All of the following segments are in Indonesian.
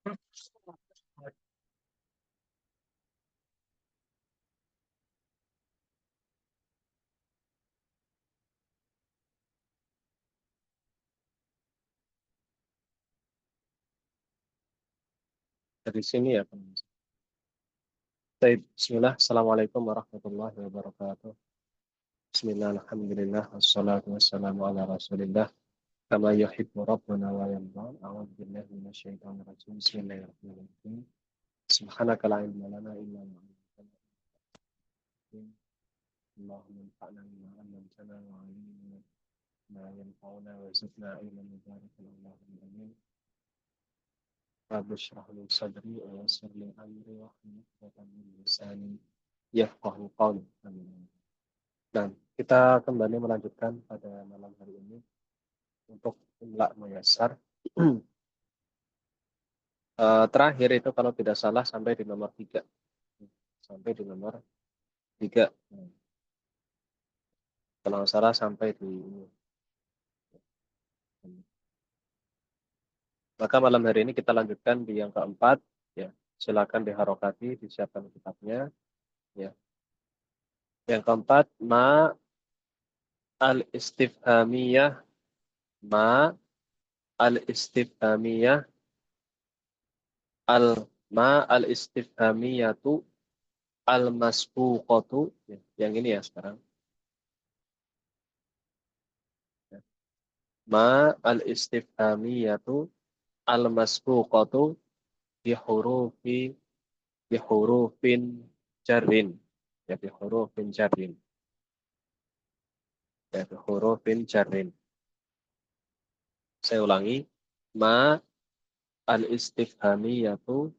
Dari sini ya. Baik, Bismillah. Assalamualaikum warahmatullahi wabarakatuh. Bismillah, alhamdulillah, wassalatu wassalamu ala rasulillah. Kama yuhibbu rabbuna wa yarda. A'udzu billahi minasyaitonir rajim. Bismillahirrahmanirrahim. Subhanaka la ilma lana illa ma 'allamtana. Allahumma anfa'na bima 'allamtana wa 'allimna ma yanfa'una wa zidna ilman mubarakan. Allahumma amin. Rabbi shrah li sadri wa yassir li amri wa hlul 'uqdatam min lisani yafqahu qawli. Amin. Dan kita kembali melanjutkan pada malam hari ini untuk imla muyassar. Terakhir itu kalau tidak salah sampai di nomor 3. Sampai di nomor 3. Kalau nggak salah sampai di ini. Maka malam hari ini kita lanjutkan di yang keempat. Ya, silakan diharokati, disiapkan kitabnya. Ya. Yang keempat, ma al-istifhamiyah. Ma al-istifhamiyah. Ma al-istifhamiyatu al-masbuqatu. Ya, yang ini ya sekarang. Ya. Ma al-istifhamiyatu al-masbuqatu bihurufi bihurufin jarrin. Ya, bihurufin jarrin. Ya, bihurufin jarrin. Saya ulangi. Ma al-istifhamiyatu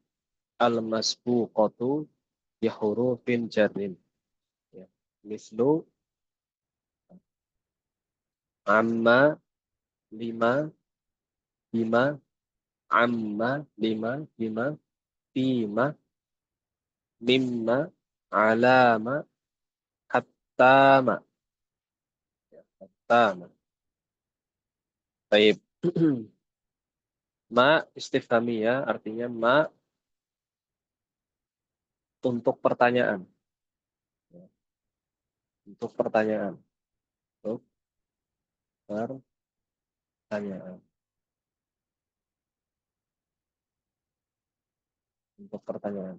al-masbuqatu bihurufin jarrin. Ya. Mislu amma lima bima amma lima bima bima mimma alama hattama. Ya, hattama. Baik. Ma istifhamiyah artinya ma untuk pertanyaan. Ya, untuk pertanyaan. Untuk pertanyaan. Untuk pertanyaan.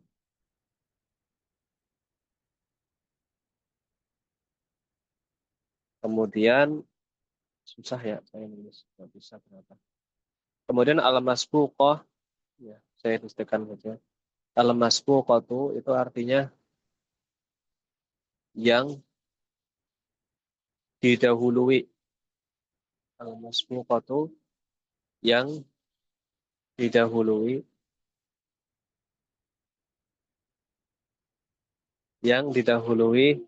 Kemudian susah ya saya nulis, nggak bisa kenapa. Kemudian al-masbuqah, ya, saya tuliskan saja. Al-masbuqatu itu artinya yang didahului. Al-masbuqatu yang didahului, yang didahului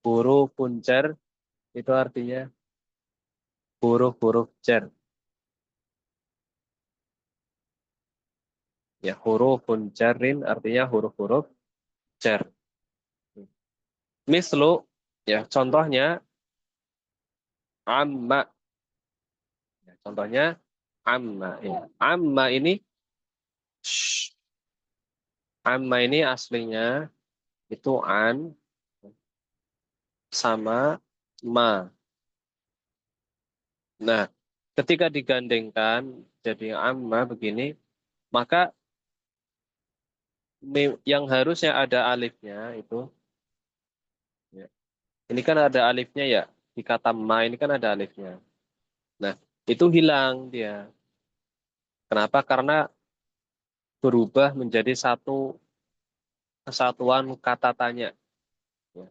huruf puncer, itu artinya huruf-huruf jar. Ya, huruf puncerin artinya huruf-huruf jar. Mislu, ya, contohnya amma. Ya, contohnya amma. Ya. Amma ini, shh, amma ini aslinya itu an sama ma. Nah, ketika digandengkan jadi amma begini, maka yang harusnya ada alifnya itu, ya, ini kan ada alifnya ya, di kata ma ini kan ada alifnya. Nah, itu hilang dia. Kenapa? Karena berubah menjadi satu kesatuan kata tanya. Ya.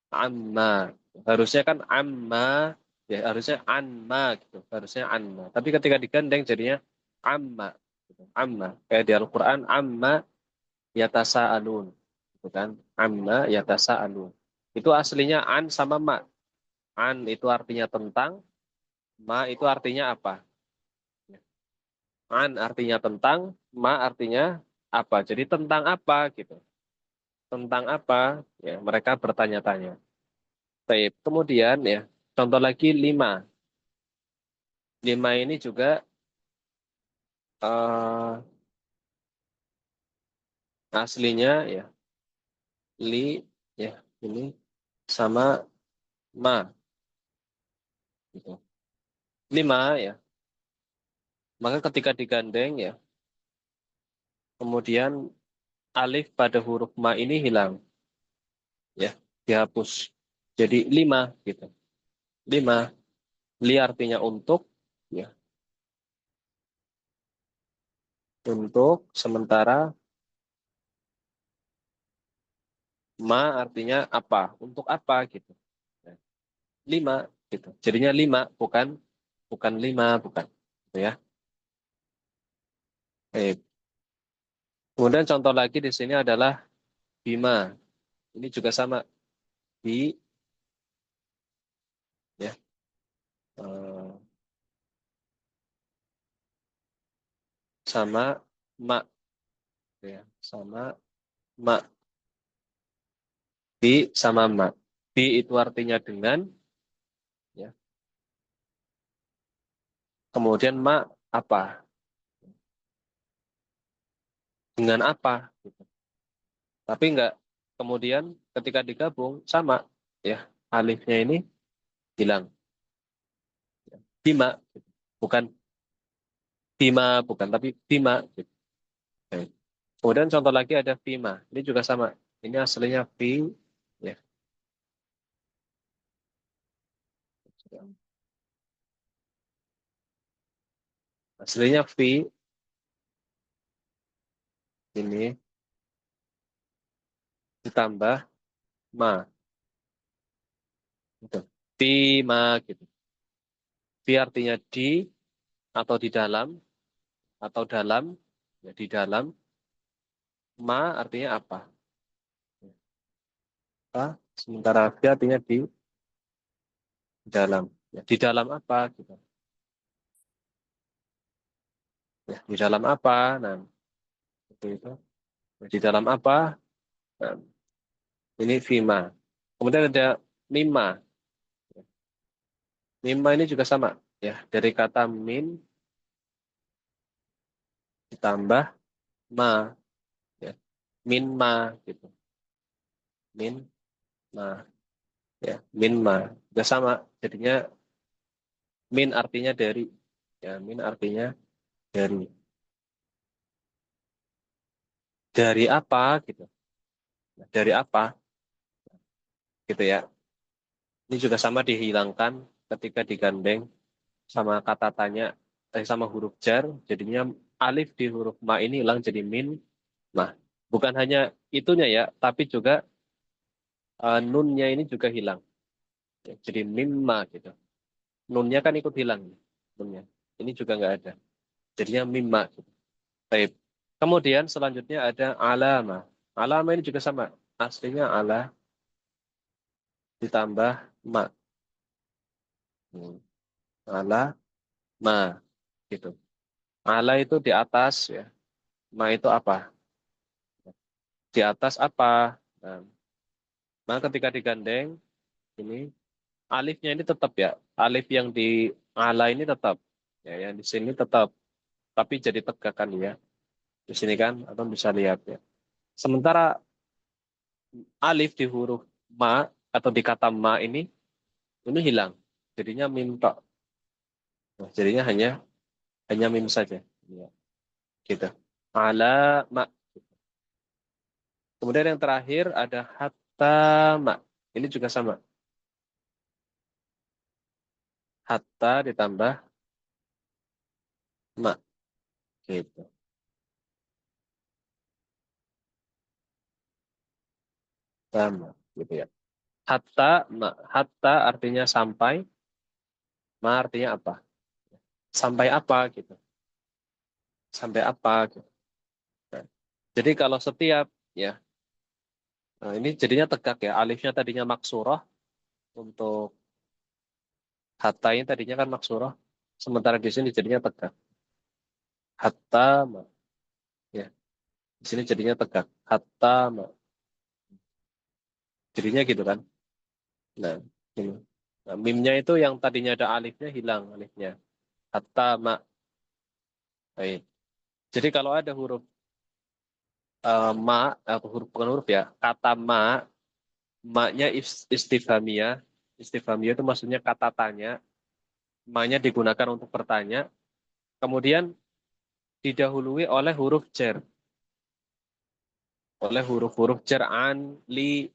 Amma. Harusnya kan amma, ya harusnya anma gitu. Harusnya anma. Tapi ketika digandeng jadinya amma. Gitu. Amma. Kayak di Al-Quran, amma yatasa'alun. Gitu kan. Amma yatasa'alun. Itu aslinya an sama ma. An itu artinya tentang, ma itu artinya apa? Ya. An artinya tentang, ma artinya apa. Jadi tentang apa gitu. Tentang apa? Ya, mereka bertanya-tanya. Baik. Kemudian ya, contoh lagi lima. 5 ini juga eh, aslinya ya li ya ini sama ma gitu. 5 ya. Maka ketika digandeng ya, kemudian alif pada huruf ma ini hilang ya, dihapus. Jadi 5 gitu. 5 li artinya untuk ya, untuk sementara ma artinya apa? Untuk apa gitu. Ya, 5 gitu. Jadinya 5 bukan bukan 5 bukan. Gitu ya. Baik. Kemudian contoh lagi di sini adalah bima. Ini juga sama bi ya. eh, sama mak ya, sama mak. Bi sama mak. Bi itu artinya dengan ya. Kemudian mak apa? Dengan apa gitu. Tapi enggak kemudian ketika digabung sama ya, alifnya ini hilang. Bima gitu. Bukan bima bukan tapi bima gitu. Oke. Kemudian contoh lagi ada bima. Ini juga sama. Ini aslinya bi ya. Aslinya vi ini ditambah ma gitu. Bima gitu. Bi artinya di atau di dalam atau dalam ya di dalam. Ma artinya apa? Apa? Sementara fi artinya di dalam. Ya, di dalam apa gitu. Ya, di dalam apa? Nah, seperti itu. Ya, di dalam apa? Nah, ini fima. Kemudian ada mima. Mima ini juga sama ya, dari kata min ditambah ma ya. Min ma gitu. Min ma ya, min ma. Juga sama. Jadinya min artinya dari ya, min artinya dari. Dari apa gitu. Nah, dari apa gitu ya. Ini juga sama dihilangkan ketika digandeng sama kata tanya, sama huruf jar, jadinya alif di huruf ma ini hilang jadi min. Nah, bukan hanya itunya ya, tapi juga nunnya ini juga hilang. Ya, jadi mimma gitu. Nunnya kan ikut hilang. Nunnya. Ini juga nggak ada. Jadinya mimma. Gitu. Baik. Kemudian selanjutnya ada alama. Alama ini juga sama. Aslinya ala ditambah ma. Hmm. Ala, ma. Gitu. Ala itu di atas ya. Ma itu apa? Di atas apa? Nah, maka ketika digandeng, ini alifnya ini tetap ya. Alif yang di ala ini tetap. Ya, yang di sini tetap. Tapi jadi tegakan ya. Di sini kan, atau bisa lihat ya. Sementara alif di huruf ma atau di kata ma ini hilang. Jadinya mim tok. Nah, jadinya hanya mim saja. Ya, gitu. Ala ma. Kemudian yang terakhir ada hatta ma. Ini juga sama. Hatta ditambah ma. Gitu. Sama. Gitu ya. Hatta, ma. Hatta artinya sampai. Ma artinya apa? Sampai apa gitu. Sampai apa gitu. Nah, jadi kalau setiap ya, nah ini jadinya tegak ya. Alifnya tadinya maksurah untuk hatta ini tadinya kan maksurah. Sementara di sini jadinya tegak. Hatta ma. Ya, di sini jadinya tegak. Hatta ma. Jadinya gitu kan. Nah, ini. Nah, mimnya itu yang tadinya ada alifnya hilang alifnya. hatta ma. Baik. Jadi kalau ada huruf ma atau huruf bukan huruf ya, kata ma-nya istifhamiyah. Istifhamiyah itu maksudnya kata tanya, ma-nya digunakan untuk bertanya, kemudian didahului oleh huruf jar, oleh huruf-huruf jar an, li,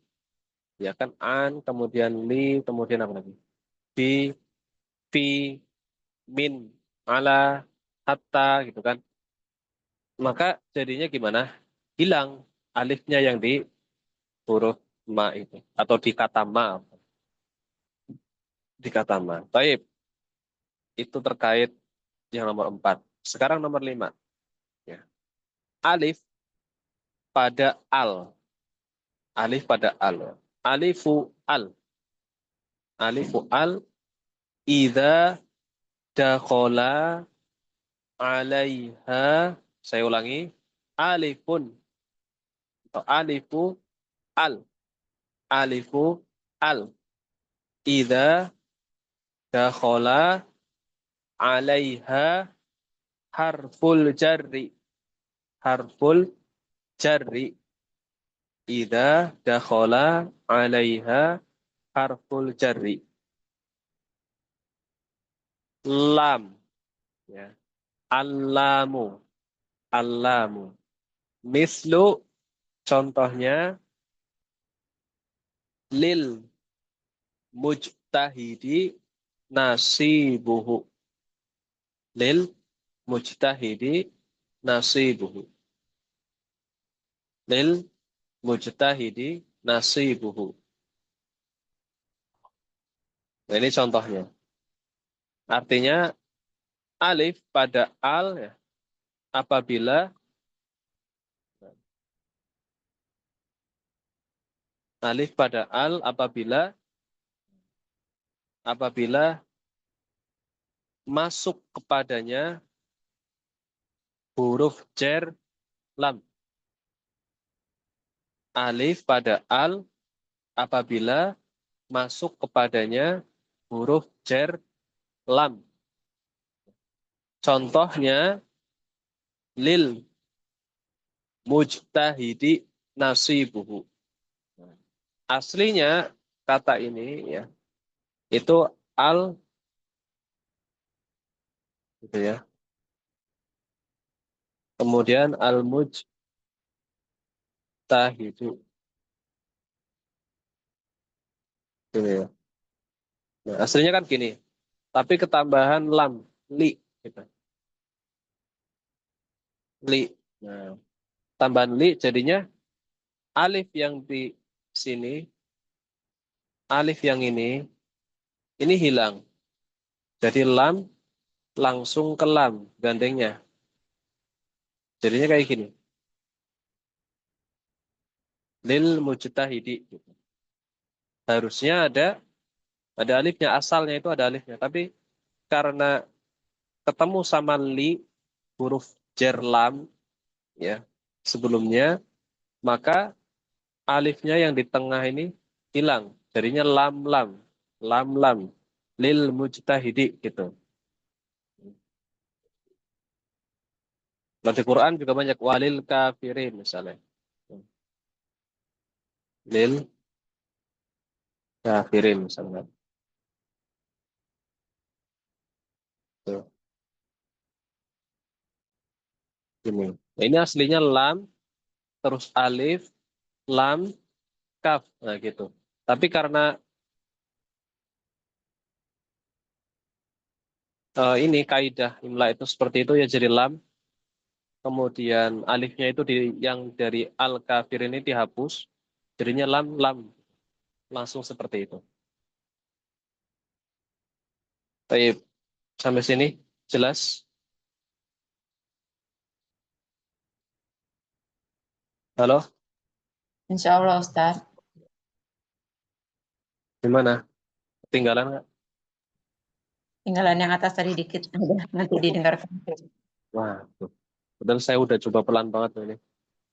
ya kan an, kemudian li, kemudian apa lagi? Bi, fi, min, ala, hatta gitu kan. Maka jadinya gimana? Hilang alifnya yang di huruf ma itu atau di kata ma, di kata ma. Baik, itu terkait yang nomor 4. Sekarang nomor 5. Ya. Alif pada al. Alif pada al. Alifu al. Alifu al. Idza dakhala alaiha. Saya ulangi. Alifun. Atau alifu al. Alifu al. Idza dakhala alaiha harful jarri. Harful jarri. Idza dakhala alaiha harful jarri. Lam. Ya. Allamu. Allamu. Mislu, contohnya, lil mujtahidi nasibuhu. Lil mujtahidi nasibuhu. Lil mujtahidi nasibuhu. Nah, ini contohnya. Artinya alif pada al ya, apabila alif pada al apabila masuk kepadanya huruf jar lam. Alif pada al apabila masuk kepadanya huruf jar lam. Contohnya lil mujtahidi nasibuhu. Aslinya kata ini ya itu al gitu ya. Kemudian al mujtahidu gitu ya. Nah, aslinya kan gini, tapi ketambahan lam li gitu. Li. Nah, tambahan li jadinya alif yang di sini, alif yang ini hilang. Jadi lam langsung ke lam gandengnya. Jadinya kayak gini. Lil mujtahidi. Gitu. Harusnya ada alifnya, asalnya itu ada alifnya. Tapi karena ketemu sama li huruf jar lam ya sebelumnya, maka alifnya yang di tengah ini hilang. Jadinya lam lam, lam lam, lil mujtahidi gitu. Kalau di Quran juga banyak walil kafirin misalnya. Lil kafirin misalnya. Tuh, ini. Nah, ini aslinya lam, terus alif, lam, kaf. Nah gitu. Tapi karena ini kaidah imla itu seperti itu ya jadi lam, kemudian alifnya itu yang dari al kafir ini dihapus, jadinya lam lam langsung seperti itu. Baik, sampai sini jelas? Halo, Insya Allah Ustaz. gimana? Ketinggalan nggak? Tinggalan yang atas tadi dikit. Udah, nanti didengarkan. Wah, tuh. Padahal saya udah coba pelan banget ini.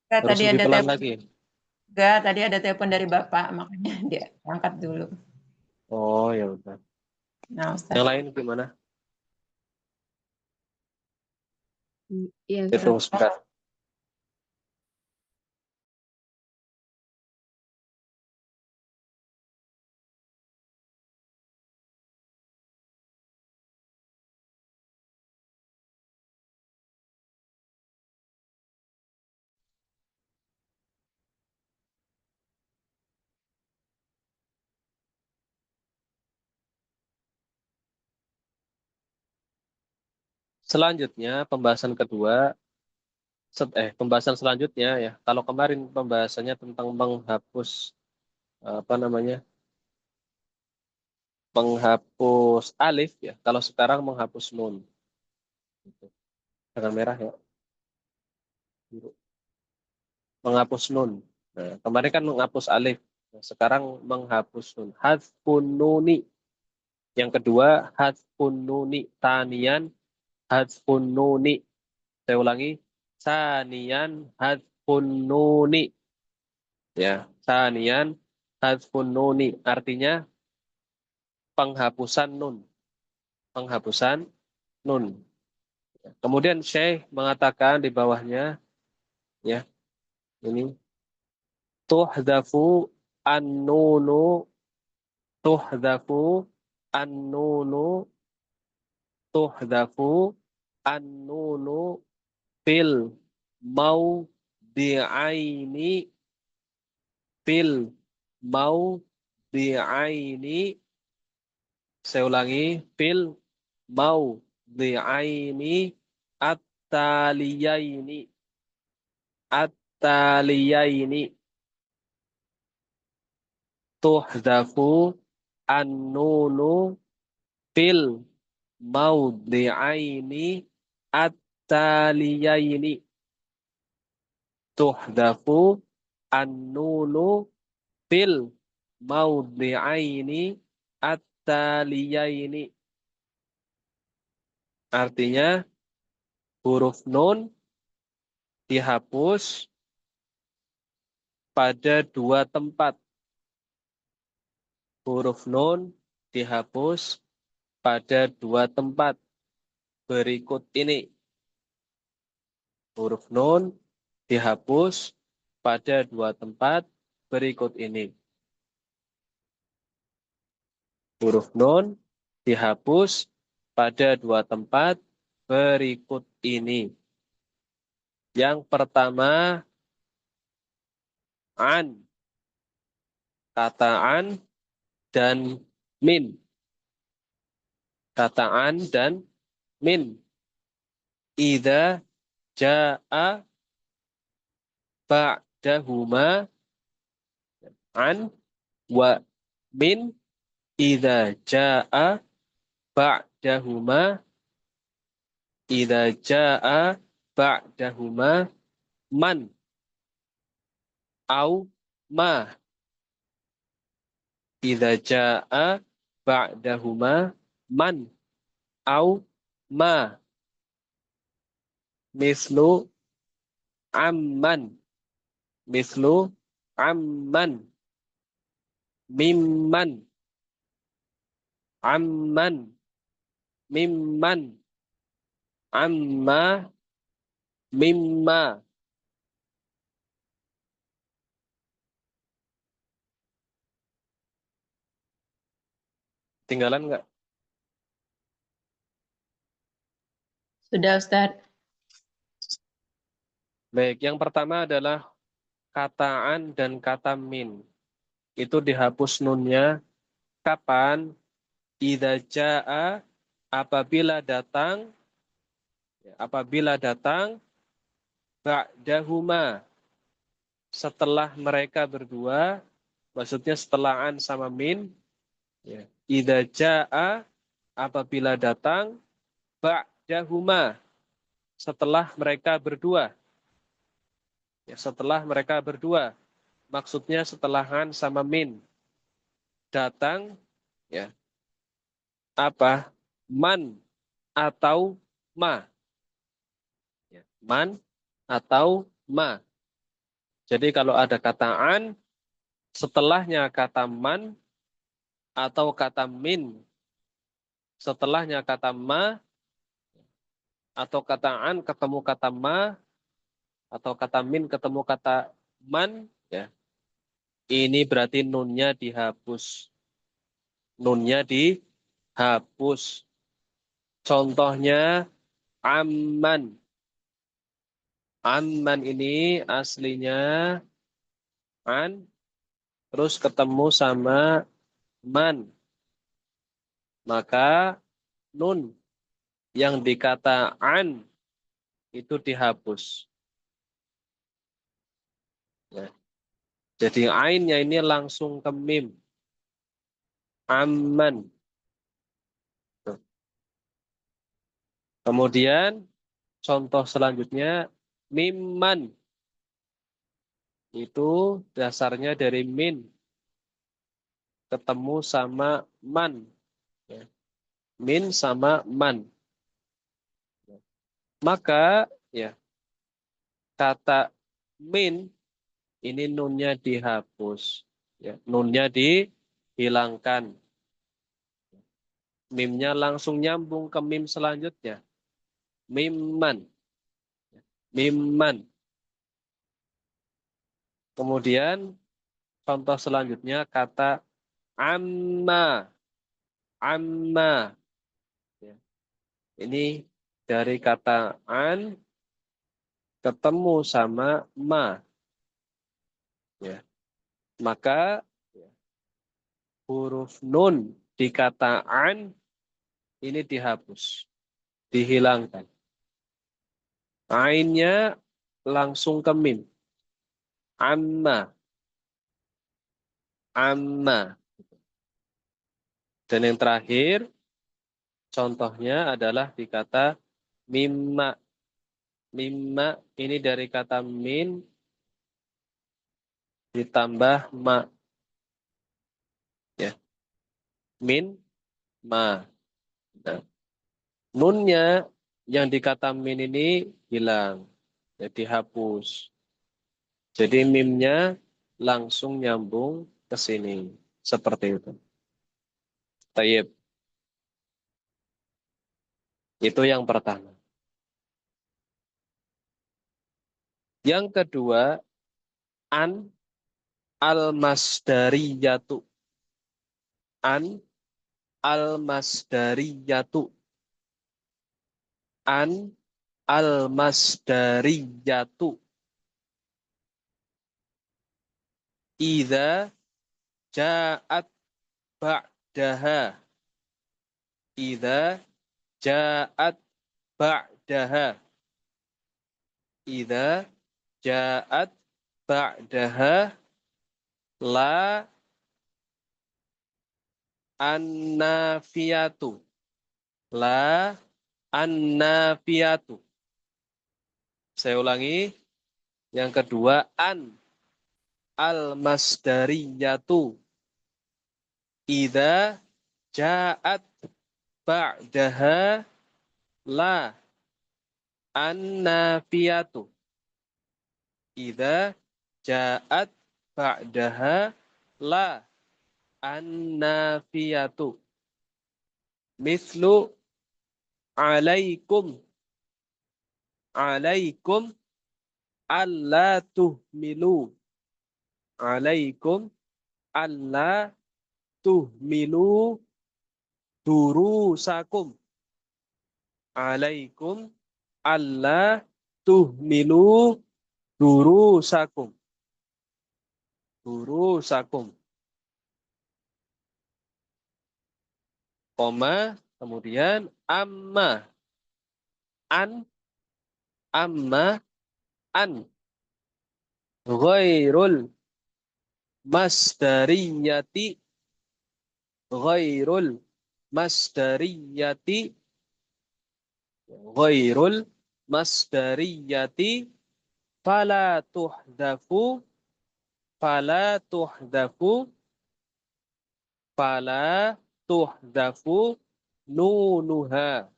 Enggak, Harus tadi lebih ada pelan telepon. lagi. Enggak, tadi ada telepon dari Bapak, makanya dia angkat dulu. Oh ya udah. Nah, Yang Ustaz. lain gimana? Iya, Itu sebentar. Selanjutnya pembahasan kedua, pembahasan selanjutnya ya. Kalau kemarin pembahasannya tentang menghapus apa namanya? Menghapus alif ya. Kalau sekarang menghapus nun. Gitu. Dengan merah ya. Biru. Menghapus nun. Nah, kemarin kan menghapus alif. Nah, sekarang menghapus nun. Hadfun nuni. Yang kedua hadfun nuni. Tanian hadfun nuni. Saya ulangi. Sanian hadfun nuni. Ya, sanian hadfun nuni. Artinya penghapusan nun. Penghapusan nun. Kemudian Syekh mengatakan di bawahnya, ya, ini tuhdafu an-nunu, tuhdafu an-nunu, tuhdafu an-nunu fil maudi'aini, fil maudi'aini. Saya ulangi, fil maudi'aini at-taliyaini, at-taliyaini. Tuhdafu an-nunu fil maudi'aini at-taliyaini. Tuhdafu an-nunu fil maudi'aini at-taliyaini. Artinya huruf nun dihapus pada dua tempat. Huruf nun dihapus pada dua tempat berikut ini. Huruf nun dihapus pada dua tempat berikut ini. Huruf nun dihapus pada dua tempat berikut ini. Yang pertama, an. Kata an dan min. Kata an dan min. Idza ja'a ba'dahuma an wa min. Idza ja'a ba'dahuma, idza ja'a ba'dahuma man au ma. Idza ja'a ba'dahuma man au ma. Mislu amman, mislu amman, mimman, amman, mimman, amma, mimma. Tinggalan nggak? Sudah, Ustaz. Baik, yang pertama adalah kata an dan kata min. Itu dihapus nunnya kapan? Idza jaa, apabila datang, apabila datang ba'dahuma, setelah mereka berdua, maksudnya setelah an sama min, ya. Idza jaa, apabila datang ba'dahuma, setelah mereka berdua. Ya, setelah mereka berdua. Maksudnya setelah an sama min datang, ya, apa? Man atau ma. Ya, man atau ma. Jadi kalau ada kata an, setelahnya kata man atau kata min, setelahnya kata ma atau kata an ketemu kata ma, atau kata min ketemu kata man, ya, ini berarti nunnya dihapus. Nunnya dihapus. Contohnya amman. Amman ini aslinya an, terus ketemu sama man. Maka nun yang dikata an itu dihapus. Ya. Jadi ainnya ini langsung ke mim. Amman. Kemudian contoh selanjutnya mimman. Itu dasarnya dari min ketemu sama man. Ya. Min sama man. Maka ya kata min ini nunnya dihapus. Ya, nunnya dihilangkan. Mimnya langsung nyambung ke mim selanjutnya. Mimman. Mimman. Kemudian contoh selanjutnya kata amma. Amma. Ya. Ini dari kata an ketemu sama ma. Ya. Maka ya, huruf nun di kata an ini dihapus. Dihilangkan. Ainnya langsung ke mim. Amma. Amma. Dan yang terakhir, contohnya adalah di kata mimma. Mimma ini dari kata min ditambah ma. Ya. Min, ma. Nah, nunnya yang di kata min ini hilang. Jadi hapus. Jadi mimnya langsung nyambung ke sini. Seperti itu. Tayyib. Itu yang pertama. Yang kedua, an al-masdariyatu. An al-masdariyatu. An al-masdariyatu. Idza ja'at ba'daha. Idza ja'at ba'daha. Idza ja'at ba'daha la annafiyatu. La annafiyatu. Saya ulangi. Yang kedua, an al-masdariyatu. Idza ja'at ba'daha la annafiyatu. Idza ja'at ba'daha la annafiyatu. Mislu alaikum. Alaikum alla tuhmilu. Alaikum alla tuhmilu durusakum. Alaikum alla tuhmilu durusakum. Durusakum. Koma, kemudian amma. An, amma, an. Ghairul masdariyati. Ghairul masdariyati. Ghairul masdariyati. Fala tuhdafu. Fala tuhdafu. Fala tuhdafu nunuha.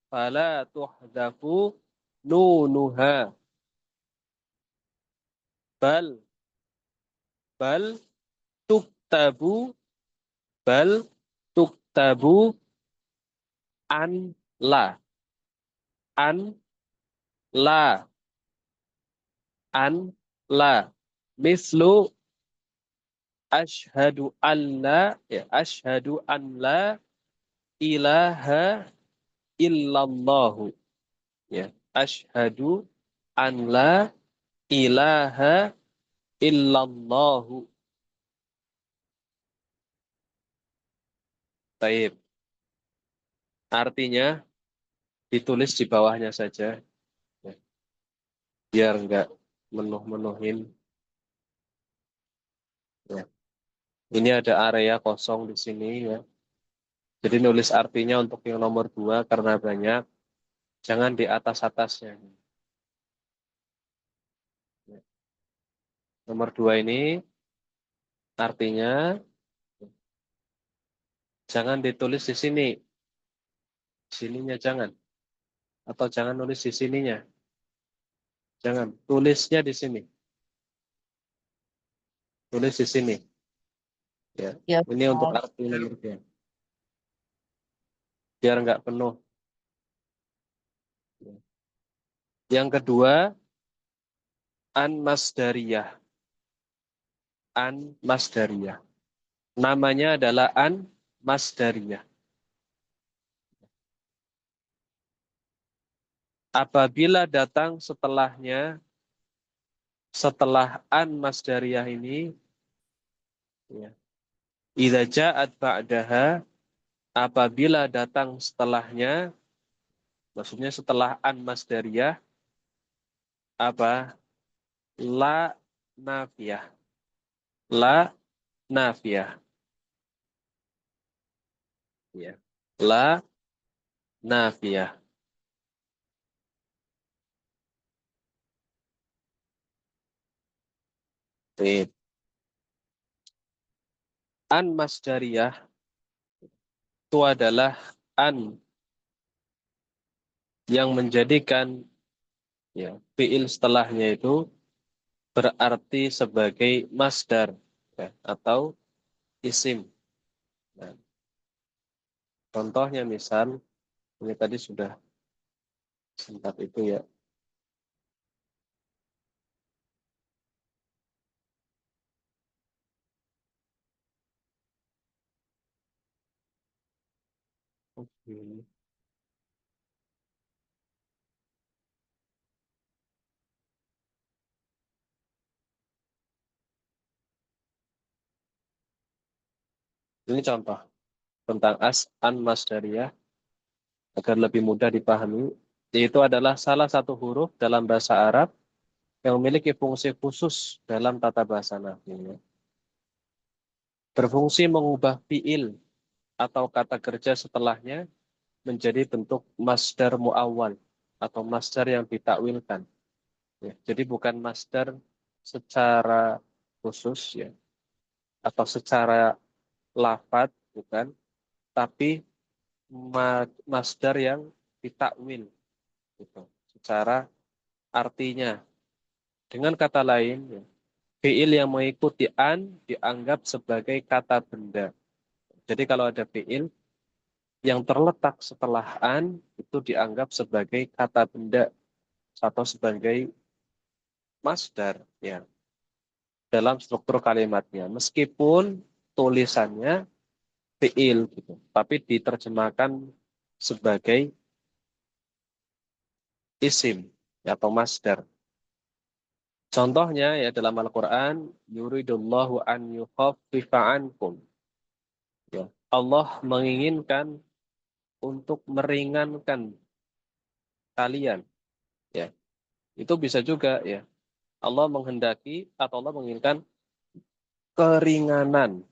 Fala tuhdafu nunuha. Bal. Bal tuktabu. Bal tuktabu an la. An la. An la. Mislu ashhadu an la. Ya, ashhadu an la ilaha illallahu. Ya, ashhadu an la ilaha illallahu. Baik. Artinya ditulis di bawahnya saja. Ya, biar enggak menuh-menuhin. Ya. Ini ada area kosong di sini ya. Jadi nulis artinya untuk yang nomor 2 karena banyak. Jangan di atas-atasnya. Ya. Nomor 2 ini artinya jangan ditulis di sini. Sininya jangan. Atau jangan nulis di sininya. Jangan. Tulisnya di sini. Tulis di sini. Ya. Ya, Ini untuk Ustaz. arti nomor 2. Biar nggak penuh. Ya. Yang kedua, an masdariyah. An masdariyah. Namanya adalah an masdariyah. Apabila datang setelah an masdariyah ini, ya, idza ja'at ba'daha, apabila datang setelahnya, maksudnya setelah an masdariyah, apa? La nafiyah. La nafiyah. Ya. La nafiyah. Baik. An masdariyah itu adalah an yang menjadikan ya, fiil setelahnya itu berarti sebagai masdar ya, atau isim. Nah, contohnya misal, ini tadi sudah sempat itu ya. Oke. Ini contoh tentang an masdariyah agar lebih mudah dipahami. Yaitu adalah salah satu huruf dalam bahasa Arab yang memiliki fungsi khusus dalam tata bahasa nahwu. Berfungsi mengubah fiil atau kata kerja setelahnya menjadi bentuk masdar muawwal atau masdar yang ditakwilkan. Ya, jadi bukan masdar secara khusus ya atau secara lafad bukan, tapi masdar yang ditakwil gitu, secara artinya. Dengan kata lain, ya, fiil yang mengikuti an dianggap sebagai kata benda. Jadi kalau ada fiil yang terletak setelah an itu dianggap sebagai kata benda atau sebagai masdar ya dalam struktur kalimatnya. Meskipun tulisannya fiil gitu, tapi diterjemahkan sebagai isim atau masdar. Contohnya ya dalam Al-Qur'an, yuridullahu an yukhaffifa ankum. Ya, Allah menginginkan untuk meringankan kalian. Ya, itu bisa juga ya. Allah menghendaki atau Allah menginginkan keringanan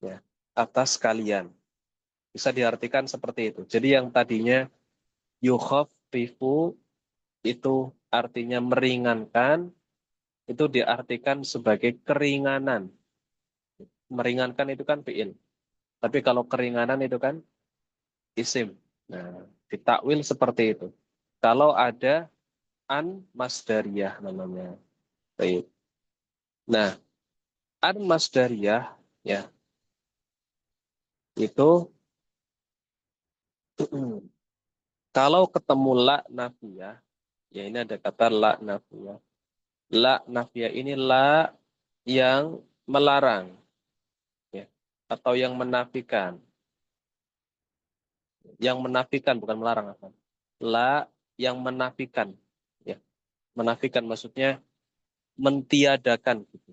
ya atas kalian. Bisa diartikan seperti itu. Jadi yang tadinya yukhaffifu itu artinya meringankan, itu diartikan sebagai keringanan. Meringankan itu kan fiil. Tapi kalau keringanan itu kan isim. Nah, ditakwil seperti itu. Kalau ada an masdariyah namanya. Baik. Nah, an masdariyah ya itu Kalau ketemu la nafiyah, ya ini ada kata la nafiyah. La nafiyah ini la yang melarang, ya, atau yang menafikan. Yang menafikan bukan melarang apa. La yang menafikan, ya. Menafikan maksudnya mentiadakan gitu.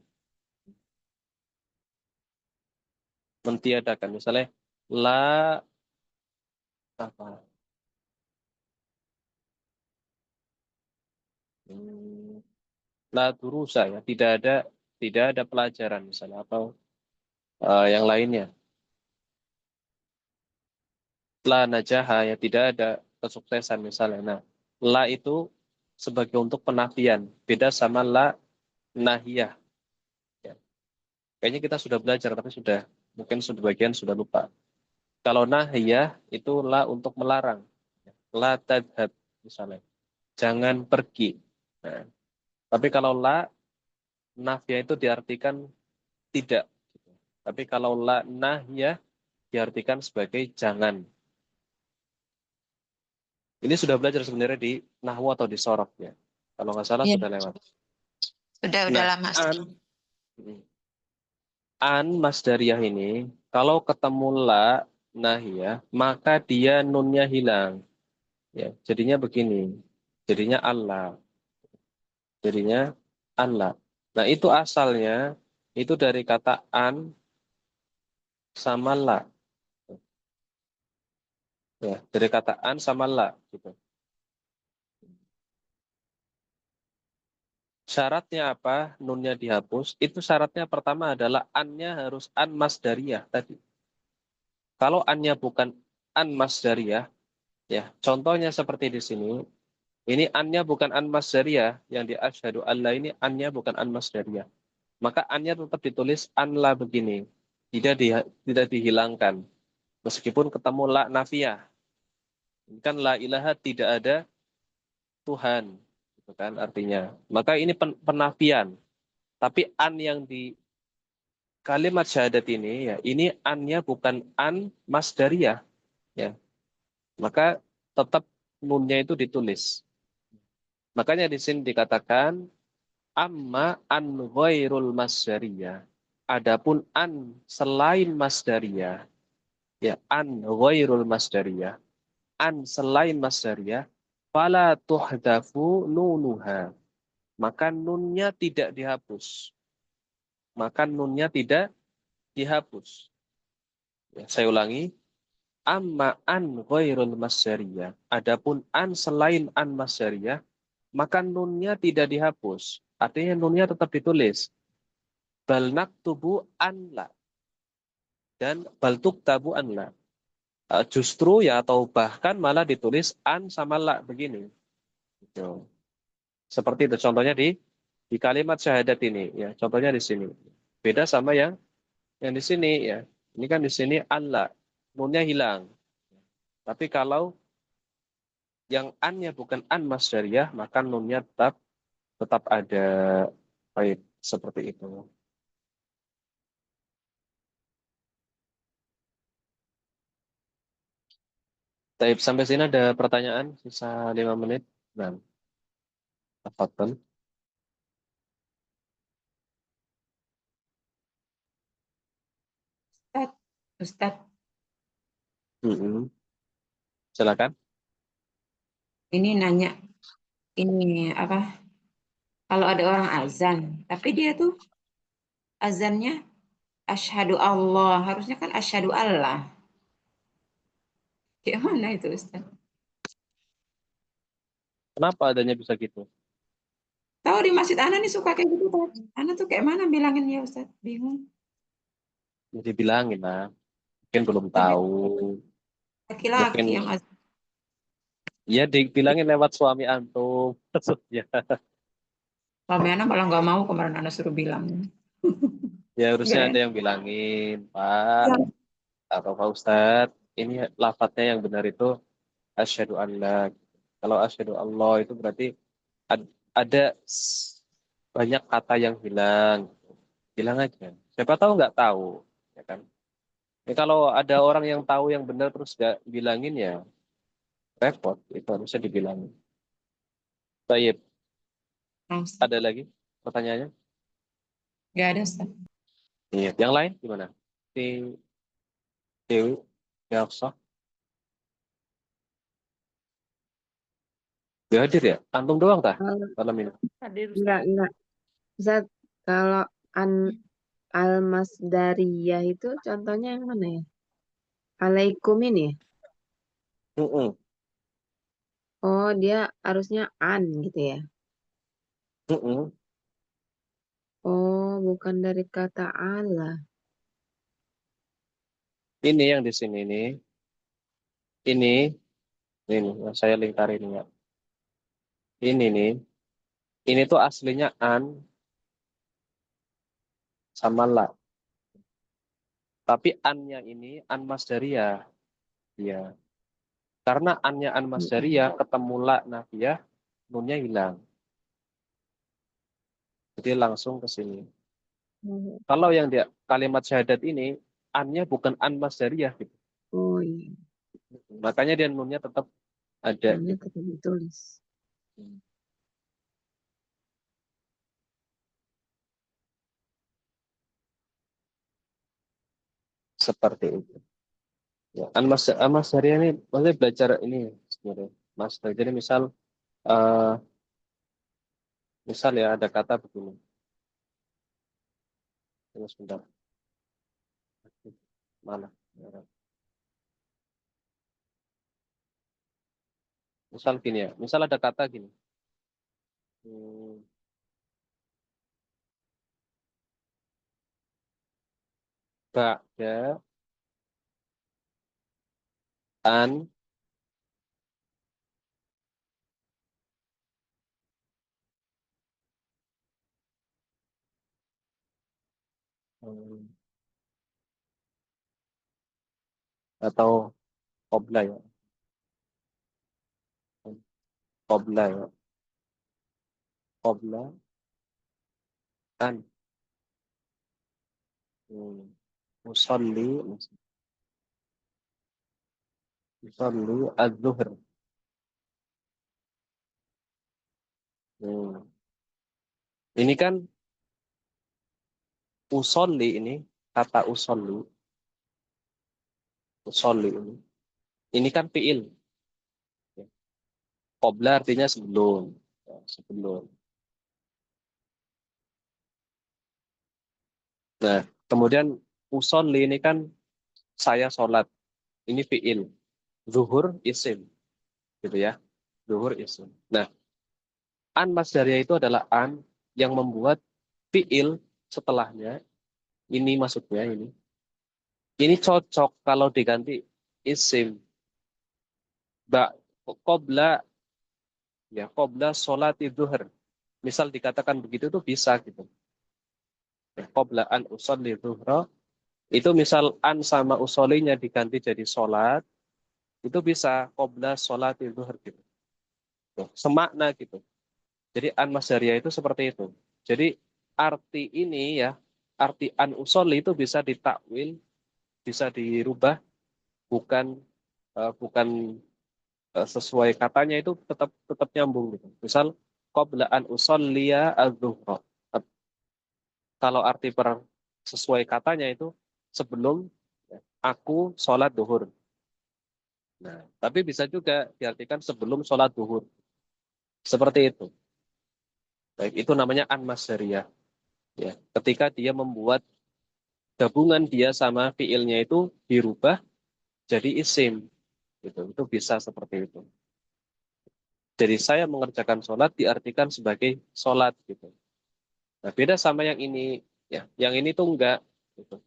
Mentiadakan misalnya la apa? Hmm, la durusa ya, tidak ada pelajaran misalnya atau yang lainnya. La najaha ya tidak ada kesuksesan misalnya. Nah, la itu sebagai untuk penafian, beda sama la nahiyah. Ya. Kayaknya kita sudah belajar tapi mungkin sebagian sudah lupa. Kalau nahiyah itu la untuk melarang. La tadhab misalnya. Jangan pergi. Nah, tapi kalau la nafiyah itu diartikan tidak. Tapi kalau la nahiyah diartikan sebagai jangan. Ini sudah belajar sebenarnya di nahwu atau di sorab ya. Kalau nggak salah Iya, sudah lewat. udah Nah, lama. an masdariyah ini kalau ketemu la nahiyah maka dia nunnya hilang. Ya, jadinya begini. Jadinya Allah. Jadinya Allah. Nah, itu asalnya itu dari kata an sama la. Ya, dari kata an sama la gitu. Syaratnya apa? Nunnya dihapus. Itu syaratnya pertama adalah annya harus an masdariyah tadi. Kalau annya bukan an masdariyah, ya, contohnya seperti di sini. Ini annya bukan an masdariyah, yang di asyhadu alla ini annya bukan an masdariyah. Maka annya tetap ditulis an la begini. Tidak dihilangkan. Meskipun ketemu la nafiyah. Kan la ilaha tidak ada Tuhan. Gitu kan artinya. Maka ini penafian. Tapi an yang di kalimat syahadat ini ya ini annya bukan an masdariyah ya. Maka tetap nunnya itu ditulis. Makanya di sini dikatakan amma an ghairul masdariyah. Adapun an selain masdariyah ya an ghairul masdariyah an selain masdariyah fala tuhdafu nunuha maka nunnya tidak dihapus maka nunnya tidak dihapus ya, saya ulangi amma an ghairul masdariyah adapun an selain an masdariyah maka nunnya tidak dihapus artinya nunnya tetap ditulis bal naktubu an la dan bal tuktabu an la. Justru ya atau bahkan malah ditulis an sama la begini. Gitu. Seperti itu contohnya di kalimat syahadat ini ya. Contohnya di sini. Beda sama yang di sini ya. Ini kan di sini Allah nunnya hilang. Tapi kalau yang annya bukan an masdariyah maka nunnya tetap ada baik seperti itu. Baik, sampai sini ada pertanyaan sisa 5 menit. Nah, tafadhol. Ustadz, Ustadz, Mm-mm. Silakan. ini nanya, ini apa? Kalau ada orang azan, tapi dia tuh azannya asyhadu Allah, harusnya kan asyhadu Allah. Gimana itu Ustadz? Kenapa adanya bisa gitu? Tahu di masjid Ana nih suka kayak gitu Ustadz. Ana tuh kayak mana bilangin ya Ustadz? Bingung. Jadi bilangin lah. Mungkin belum Tapi tahu. Mungkin laki-laki yang azan. ya dibilangin lewat suami antum. Maksudnya. Suami Ana malah nggak mau kemarin Ana suruh bilang. Ya harusnya Nggak ada enak. yang bilangin, Pak Ya, atau Pak Ustadz. Ini lafadznya yang benar itu asyhadu an la. Kalau asyhadu Allah itu berarti ada banyak kata yang hilang. Bilang aja. Siapa tahu nggak tahu, ya kan? Ya, kalau ada orang yang tahu yang benar terus nggak bilangin ya, repot. Itu harusnya dibilang. Baik, Nah, Ustaz. ada lagi pertanyaannya? Nggak ada, Ustaz. Iya. Yang lain gimana? Si Dewi, Yafsa, dia hadir ya? Antum doang tah Kalau- malam ini? Hadir Ustaz. enggak. Ustaz, kalau an al-masdariyah itu contohnya yang mana ya? Alaikum ini ya? Mm-mm. Oh, dia harusnya an gitu ya? Mm-mm. Oh, bukan dari kata Allah. Ini yang di sini nih. Ini yang saya lingkar ini ya. Ini nih. Ini tuh aslinya an sama la. Tapi an-nya ini an masdariyah. Ya. Karena an-nya an masdariyah ketemu la nafiyah, nunnya hilang. Jadi langsung ke sini. Oh, Kalau yang dia kalimat syahadat ini, an-nya bukan an masdariyah gitu. oh iya, Makanya dia nunnya tetap ada namanya gitu. tetap ditulis. Seperti itu. Ya, an masdariyah ini maksudnya belajar ini sebenarnya. Masdar. Jadi eh, misal ya ada kata begini. Tunggu sebentar. Mana? Misal gini ya. Misal ada kata gini. Hmm, Ba'da an hmm, atau qabla ya. Qabla ya. Qabla an hmm, usalli usalli az-zuhr. Hmm. Ini kan usolli ini kata usolli ini. Ini kan fiil. Ya. Qabla artinya sebelum. Ya, sebelum. Nah, kemudian usolli ini kan saya sholat. Ini fiil. Zuhur isim. Gitu ya. Zuhur isim. Nah, an masdariyah itu adalah an yang membuat fiil setelahnya. Ini maksudnya ini. Ini cocok kalau diganti isim. Ba, Qobla ya qobla sholat zuhur. Misal dikatakan begitu tuh bisa gitu. Qobla an usolli zuhra. Itu misal an sama usolinya diganti jadi sholat. Itu bisa qobla sholat zuhur gitu. Tuh, semakna gitu. Jadi an masdariyah itu seperti itu. Jadi arti ini ya, arti an usolli itu bisa ditakwil, bisa dirubah, bukan bukan sesuai katanya itu tetap tetap nyambung gitu. Misal qabla an usolliya az-zuhra. Kalau arti per sesuai katanya itu sebelum ya, aku sholat duhur. Nah, tapi bisa juga diartikan sebelum sholat duhur. Seperti itu. Baik, itu namanya an-masdariyah. Ya, ketika dia membuat gabungan dia sama fiilnya itu dirubah jadi isim. Gitu. Itu bisa seperti itu. Jadi saya mengerjakan sholat diartikan sebagai sholat. Gitu. Nah, beda sama yang ini. Ya, yang ini tuh enggak. Gitu.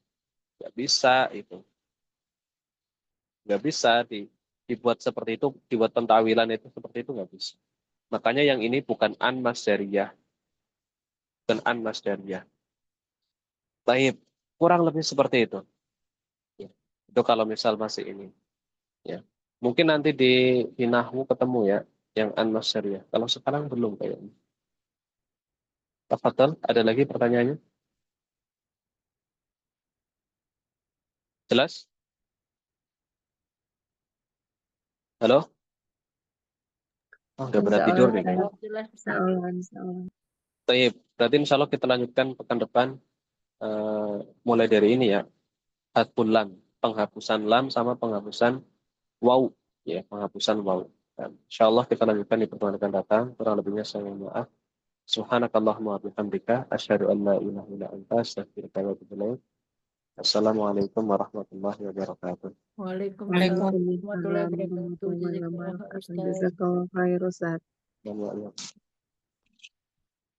Enggak bisa itu. Nggak bisa dibuat seperti itu, dibuat pentawilan itu seperti itu nggak bisa. Makanya yang ini bukan an masdariyah dan an masdariyah. Baik, kurang lebih seperti itu. Ya. Itu kalau misal masih ini. Ya. Mungkin nanti di Nahwu ketemu ya, yang an masdariyah. Kalau sekarang belum kayaknya. Tafadhol, ada lagi pertanyaannya? Jelas? Halo? Udah pada tidur nih kayaknya. Jelas Insya Ustaz. Allah, insya Allah. Baik, berarti insya Allah kita lanjutkan pekan depan mulai dari ini ya. Hadful lam, penghapusan lam sama penghapusan waw, ya penghapusan waw. Dan insya Allah kita lanjutkan di pertemuan akan datang. Kurang lebihnya saya mohon maaf. Subhanakallahumma wa bihamdika asyhadu an la ilaha illa anta astaghfiruka wa atubu ilaik. Assalamualaikum warahmatullahi wabarakatuh. Waalaikumsalam Waalaikumsalam warahmatullahi wabarakatuh. warahmatullahi Jazakallah wabarakatuh. Ustaz. Jazakallah khair, Ustaz. Dan